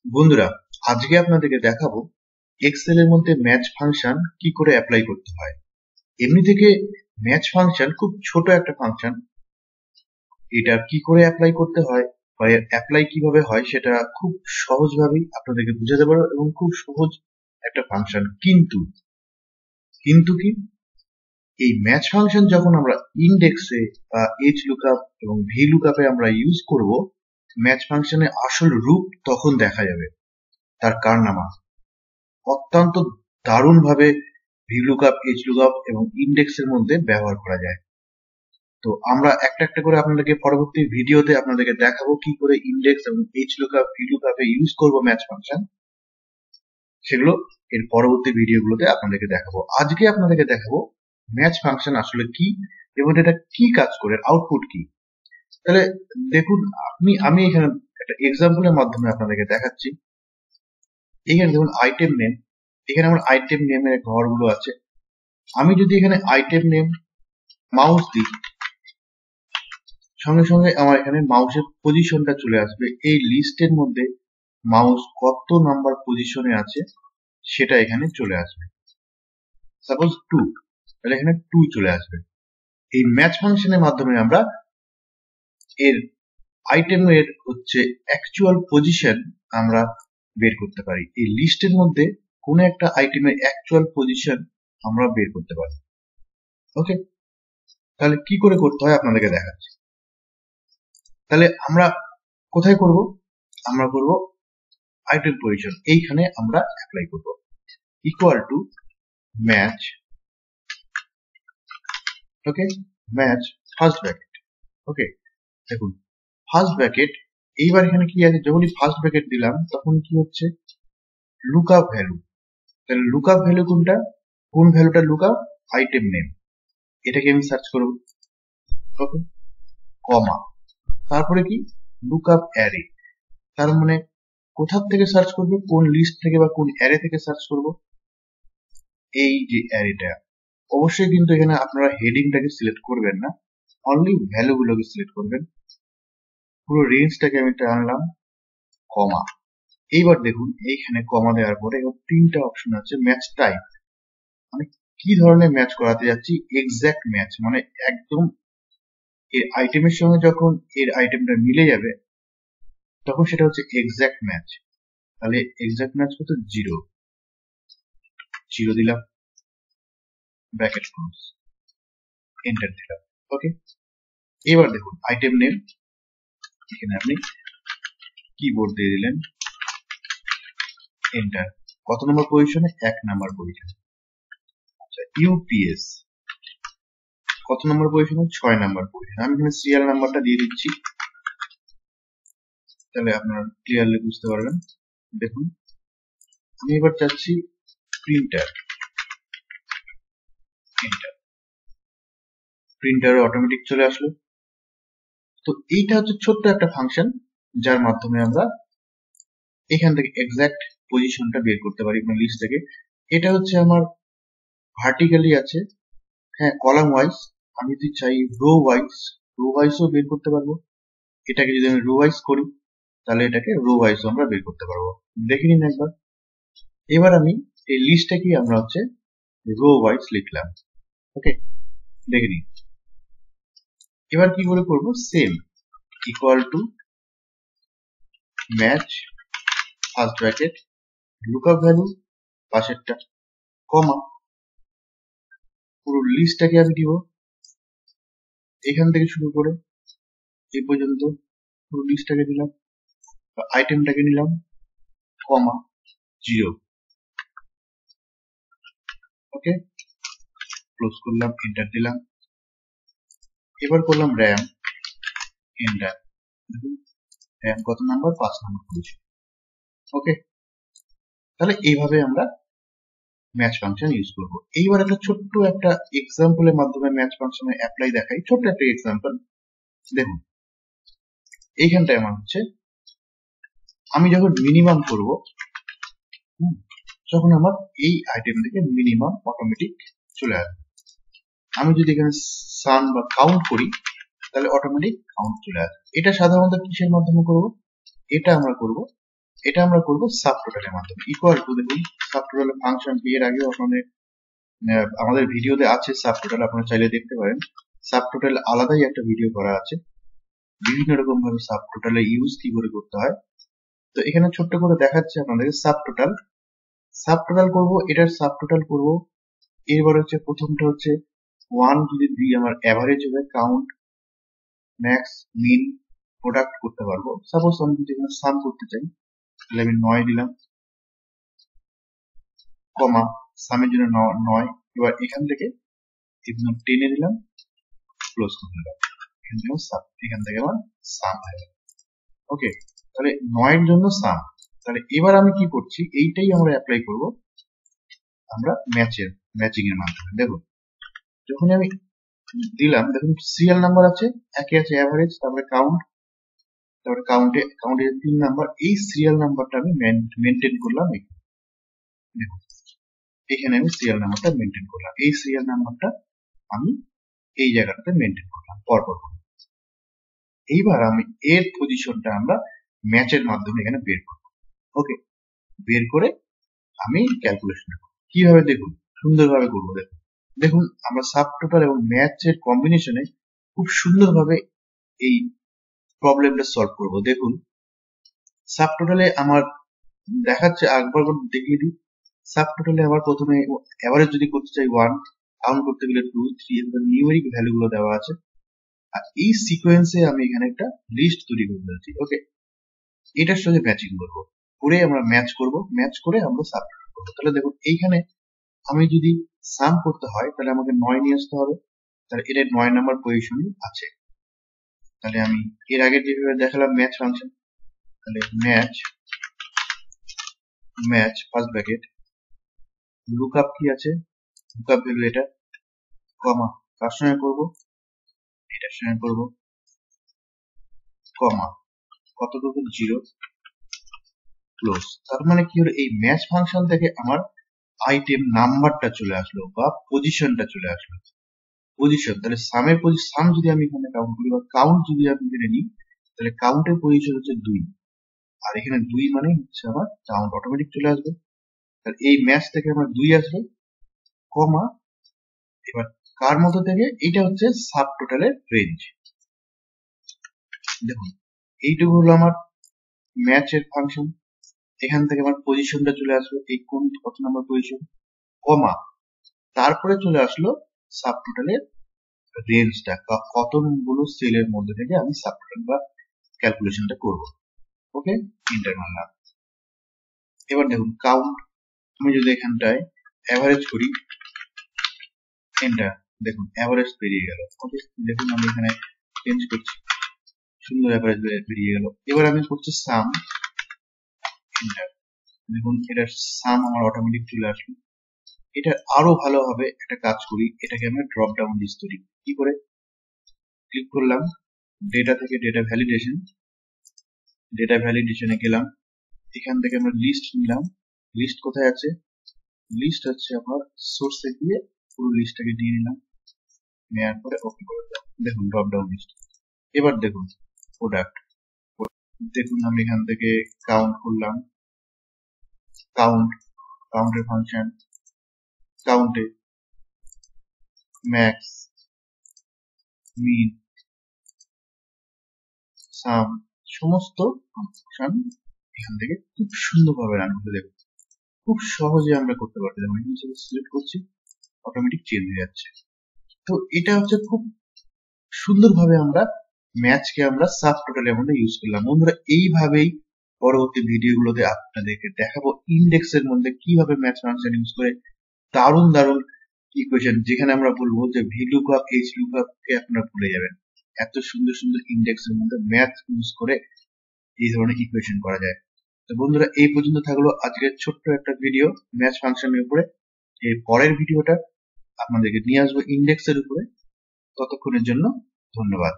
বন্ধুরা, আজকে আপনাদেরকে দেখাবো এক্সেল এর মধ্যে ম্যাচ ফাংশন কি করে অ্যাপ্লাই করতে হয়। এমনি থেকে ম্যাচ ফাংশন খুব ছোট একটা ফাংশন, এটা কি করে অ্যাপ্লাই করতে হয় বা এর অ্যাপ্লাই কিভাবে হয় সেটা খুব সহজভাবেই আপনাদেরকে বুঝাতে পারবো এবং খুব সহজ একটা ফাংশন। কিন্তু কিন্তু কি এই ম্যাচ ফাংশন যখন আমরা ইনডেক্সে বা এইচ লুকআপ এবং ভি লুকআপে আমরা ইউজ করব, ম্যাচ ফাংশনের আসল রূপ তখন দেখা যাবে, তার কারনামা অত্যন্ত দারুণভাবে ভিলুকআপ, এইচ লুকআপ এবং ইন্ডেক্সের মধ্যে ব্যবহার করা যায়। তো আমরা একটা একটা করে আপনাদেরকে পরবর্তী ভিডিওতে আপনাদেরকে দেখাবো কি করে ইন্ডেক্স এবং এইচ লুকআপ, ভিলুকআপে ইউজ করব ম্যাচ ফাংশন, সেগুলো এর পরবর্তী ভিডিওগুলোতে আপনাদেরকে দেখাবো। আজকে আপনাদেরকে দেখাবো ম্যাচ ফাংশন আসলে কি এবং এটা কি কাজ করে, আউটপুট কি। তাহলে দেখুন, আমি এখানে একটা এক্সাম্পলের মাধ্যমে আপনাদেরকে দেখাচ্ছি। এখানে দেখুন আইটেম নেম, এখানে আমার আইটেম নেমের ঘরগুলো আছে। আমি যদি এখানে আইটেম নেম মাউস দিই, সঙ্গে সঙ্গে আমার এখানে মাউসের পজিশনটা চলে আসবে। এই লিস্টের মধ্যে মাউস কত নাম্বার পজিশনে আছে সেটা এখানে চলে আসবে। সাপোজ 2, তাহলে এখানে 2 চলে আসবে। এই ম্যাচ ফাংশনের মাধ্যমে আমরা এর আইটেমের হচ্ছে অ্যাকচুয়াল পজিশন আমরা বের করতে পারি। এই লিস্টের মধ্যে কোনো একটা আইটেমের অ্যাকচুয়াল পজিশন আমরা বের করতে পারি। ওকে, তাহলে কি করে করতে হয় আপনাদেরকে দেখাচ্ছি। তাহলে আমরা কোথায় করব? আমরা করব আইটেম পজিশন, এইখানে আমরা অ্যাপ্লাই করব। Equal to match, okay, match first bracket. Okay, দেখুন ফার্স্ট ব্র্যাকেট, এইবার এখানে কি আছে, যখনই ফার্স্ট ব্র্যাকেট দিলাম তখন কি হচ্ছে, লুকআপ ভ্যালু। তাহলে লুকআপ ভ্যালু কোনটা, কোন ভ্যালুটা লুকআপ? আইটেম নেম, এটাকে আমি সার্চ করব। ওকে, কমা, তারপরে কি লুকআপ অ্যারে, তার মানে কোথা থেকে সার্চ করব, কোন লিস্ট থেকে বা কোন অ্যারে থেকে সার্চ করব, এই যে অ্যারেটা। অবশ্যই কিন্তু এখানে আপনারা হেডিংটাকে সিলেক্ট করবেন না, অনলি ভ্যালুগুলোকে সিলেক্ট করবেন। পুরো রেঞ্জটাকে আমি টানলাম, কমা। এইবার দেখুন এইখানে কমা দেওয়ার পরে তিনটা অপশন আছে। ম্যাচ টাইপ, মানে কি ধরনের ম্যাচ করাতে যাচ্ছি, এক্সাক্ট ম্যাচ, মানে একদম এর আইটেমের সঙ্গে যখন এর আইটেমটা মিলে যাবে তখন সেটা হচ্ছে এক্সাক্ট ম্যাচ। তাহলে এক্সাক্ট ম্যাচ কত, 0 0 দিলাম, ব্র্যাকেট ক্লোজ, এন্টার দিলাম। ওকে, এবার দেখুন আইটেম নেম, এখানে আপনি কিবোর্ড দিয়ে দিলেন, এন্টার। কত নম্বর পজিশনে? 1 নাম্বার পজিশনে। আচ্ছা, ইউপিএস কত নম্বর পজিশনে? 6 নাম্বার পজিশনে। আমি এখানে সিরিয়াল নাম্বারটা দিয়ে দিচ্ছি, তাহলে আপনারা ক্লিয়ারলি বুঝতে পারবেন। দেখুন আমি এবার চাচ্ছি প্রিন্টার, এন্টার। প্রিন্টার অটোমেটিক চলে আসলো। তো এইটা হচ্ছে ছোট্ট একটা ফাংশন যার মাধ্যমে আমরা এখান থেকে এক্সাক্ট পজিশনটা বের করতে পারি মানে লিস্ট থেকে। এটা হচ্ছে আমার ভার্টিক্যালি আছে, হ্যাঁ কলাম ওয়াইজ। আমি যদি চাই রো ওয়াইজও বের করতে পারবো। এটাকে যদি আমি রো ওয়াইজ করি তাহলে এটাকে রো ওয়াইজ আমরা বের করতে পারবো। দেখে নিন একবার। এবার আমি এই লিস্টটাকে আমরা হচ্ছে রো ওয়াইজ লিখলাম। ওকে, দেখে নিন। এবার কি করে করবো, same equal to match first bracket, lookup value পাশেরটা, কমা, পুরো লিস্টটাকে আমি দিব এখান থেকে শুরু করে এই পর্যন্ত পুরো লিস্টটাকে দিলাম, আইটেমটাকে নিলাম, কমা, 0। ওকে, ক্লোজ করলাম, এন্টার দিলাম। এবার করলাম র্যাম, এন্টার। র্যাম কত নাম্বার? 5 number position. ওকে, তাহলে এইভাবে আমরা ম্যাচ ফাংশন ইউজ করব। এইবার একটা ছোট্ট একটা এক্সাম্পলের মাধ্যমে ম্যাচ ফাংশনের অ্যাপ্লাই দেখাই। ছোট্ট একটা এক্সাম্পল দেখুন। এইখানটায় আমার হচ্ছে আমি যখন মিনিমাম করব, তখন আমার এই আইটেম থেকে মিনিমাম অটোমেটিক চলে আসবে। আমি যদি এখানে সাম বা কাউন্ট করি তাহলে অটোমেটিক কাউন্ট চলে আসবে। এটা সাধারণত কিসের মাধ্যমে করব? এটা আমরা করব এটা আমরা করব সাবটোটালের মাধ্যমে। ইকুয়াল টু, দেখুন সাবটোটালের ফাংশন কি এর আগেও আমাদের ভিডিওতে আছে সাবটোটাল, আপনারা চাইলে দেখতে পারেন। সাবটোটাল আলাদাই একটা ভিডিও করা আছে, বিভিন্ন রকম ভাবে সাবটোটালের ইউজ কি করে করতে হয়। তো এখানে ছোট্ট করে দেখাচ্ছে আপনাদের সাবটোটাল। সাবটোটাল করব, এটার সাবটোটাল করব। এরপর হচ্ছে প্রথমটা হচ্ছে 1 যদি দিই আমার অ্যাভারেজ হবে, কাউন্ট, ম্যাক্স, মিন, প্রোডাক্ট করতে পারবো। সাপোজ আমি যদি এখানে সাম করতে চাই, তাহলে আমি 9 দিলাম, কমা, সামের জন্য 9। এবার এখান থেকে টেনে দিলাম, ক্লোজ করে দিলাম। এখান থেকে আমার সাম হয়ে গেল। ওকে, তাহলে 9 এর জন্য সাম। তাহলে এবার আমি কি করছি, এইটাই আমরা অ্যাপ্লাই করব আমরা ম্যাচিং এর মাধ্যমে। দেখুন যখন আমি দিলাম, দেখুন সিরিয়াল নাম্বার আছে, একে আছে অ্যাভারেজ, তারপরে কাউন্ট, তারপরে কাউন্টে 3 নাম্বার। এই সিরিয়াল নাম্বারটা আমি মেনটেন করলাম। দেখুন এখানে আমি সিরিয়াল নাম্বারটা মেনটেন করলাম, এই সিরিয়াল নাম্বারটা আমি এই জায়গাটাতে মেনটেন করলাম পরপর। এইবার আমি এর পজিশনটা আমরা ম্যাচের মাধ্যমে এখানে বের করব। ওকে, বের করে আমি ক্যালকুলেশন করব কিভাবে, দেখুন সুন্দরভাবে করবো। দেখুন আমরা সাবটোটাল এবং ম্যাচের কম্বিনেশনে খুব সুন্দরভাবে এই প্রবলেমটা সলভ করব। দেখুন সাবটোটালে আমার দেখাচ্ছে, একবার দেখিয়ে দিই। সাবটোটালে আমার প্রথমে এভারেজ যদি করতে চাই 1, কাউন্ট করতে গেলে 2, 3, এরকম নিউমেরিক ভ্যালু গুলো দেওয়া আছে। আর এই সিকোয়েন্সে আমি এখানে একটা লিস্ট তৈরি করে দিচ্ছি। ওকে, এটার সাথে ম্যাচিং করবো, করে আমরা ম্যাচ করব, ম্যাচ করে আমরা সাবটোটাল করবো। তাহলে দেখুন এইখানে আমি যদি সাম করতে হয়, তাহলে আমাকে 9 নিয়ে আসতে হবে। তাহলে এটা 9 নাম্বার পজিশনে আছে। তাহলে আমি এর আগে যেভাবে দেখালাম ম্যাচ ফাংশন, তাহলে ম্যাচ ফার্স্ট ব্র্যাকেট, লুকআপ কি আছে, লুকআপ ভ্যালু এটা, কমা, কার সঙ্গে করবো, এটার সঙ্গে করবো, কমা, কতটুকু 0, ক্লোজ। তার মানে কি হলো, এই ম্যাচ ফাংশন থেকে আমার আইটেম নাম্বারটা চলে আসলো বা পজিশনটা চলে আসলো। পজিশন, তাহলে সাম যদি আমি এখানে কাউন্ট করি বা কাউন্ট যদি আমি এখানে নিই, তাহলে কাউন্টের পজিশন হচ্ছে 2, আর এখানে 2 মানে হচ্ছে আমার কাউন্ট অটোমেটিক চলে আসবে। তাহলে এই ম্যাচ থেকে আমার 2 আসবে, কমা, এবার কার মধ্যে থেকে, এটা হচ্ছে সাবটোটালের রেঞ্জ। দেখুন এইটুকু হলো আমার ম্যাচের ফাংশন। এখান থেকে আমার পজিশনটা চলে আসলো, এই কোন কত নাম্বার পজিশন, কমা, তারপরে চলে আসলো সাবটোটালের রেঞ্জটা, কতগুলো সেলের মধ্যে থেকে আমি সাবটোটাল বা ক্যালকুলেশনটা করব। ওকে, এন্টার মারলাম। এবার দেখুন কাউন্ট, আমি যদি এখানটায় অ্যাভারেজ করি, এন্টার, দেখুন অ্যাভারেজ বেরিয়ে গেল। ওকে, দেখুন আমি এখানে চেঞ্জ করছি, সুন্দর অ্যাভারেজ বেরিয়ে গেল। এবার আমি করছি সাম, এন্টার, দেখুন এটার সাম আমার অটোমেটিক চলে আসলো। এটা আরো ভালোভাবে একটা কাজ করি, এটাকে আমরা ড্রপ ডাউন লিস্ট তৈরি কি করে, ক্লিক করলাম, ডেটা থেকে ডেটা ভ্যালিডেশনে গেলাম, এখান থেকে আমরা লিস্ট নিলাম। লিস্ট কোথায় আছে, লিস্ট হচ্ছে আমার সোর্সে গিয়ে পুরো লিস্টটাকে নিয়ে নিলাম, নেওয়ার পরে ওকে করে দিলাম। দেখুন ড্রপ ডাউন লিস্ট। এবার দেখুন প্রোডাক্ট, দেখুন আমি এখান থেকে কাউন্ট করলাম, কাউন্টের ফাংশন, কাউন্টে ম্যাক্স, মিন, সাম, সমস্ত ফাংশন এখান থেকে খুব সুন্দরভাবে রান করতে, দেখুন খুব সহজে আমরা করতে পারছি। যেমন এখানে সিলেক্ট করছি, অটোমেটিক চেঞ্জ হয়ে যাচ্ছে। তো এটা হচ্ছে খুব সুন্দরভাবে আমরা ম্যাচকে আমরা সাবটোটালের মধ্যে ইউজ করলাম। বন্ধুরা এইভাবেই পরবর্তী ভিডিওগুলোতে আপনাদেরকে দেখাবো ইন্ডেক্সের মধ্যে কিভাবে ম্যাচ ফাংশন ইউজ করে দারুণ দারুণ ইকুয়েশন, যেখানে আমরা বলবো যে ভি লুকআপ, এইচ লুকআপ কে আপনারা ভুলে যাবেন। এত সুন্দর সুন্দর ইন্ডেক্সের মধ্যে ম্যাথ ইউজ করে এই ধরনের ইকুয়েশন করা যায়। তো বন্ধুরা এই পর্যন্ত থাকলো আজকের ছোট্ট একটা ভিডিও ম্যাচ ফাংশনের উপরে। এর পরের ভিডিওটা আপনাদেরকে নিয়ে আসবো ইন্ডেক্সের উপরে। ততক্ষণের জন্য ধন্যবাদ।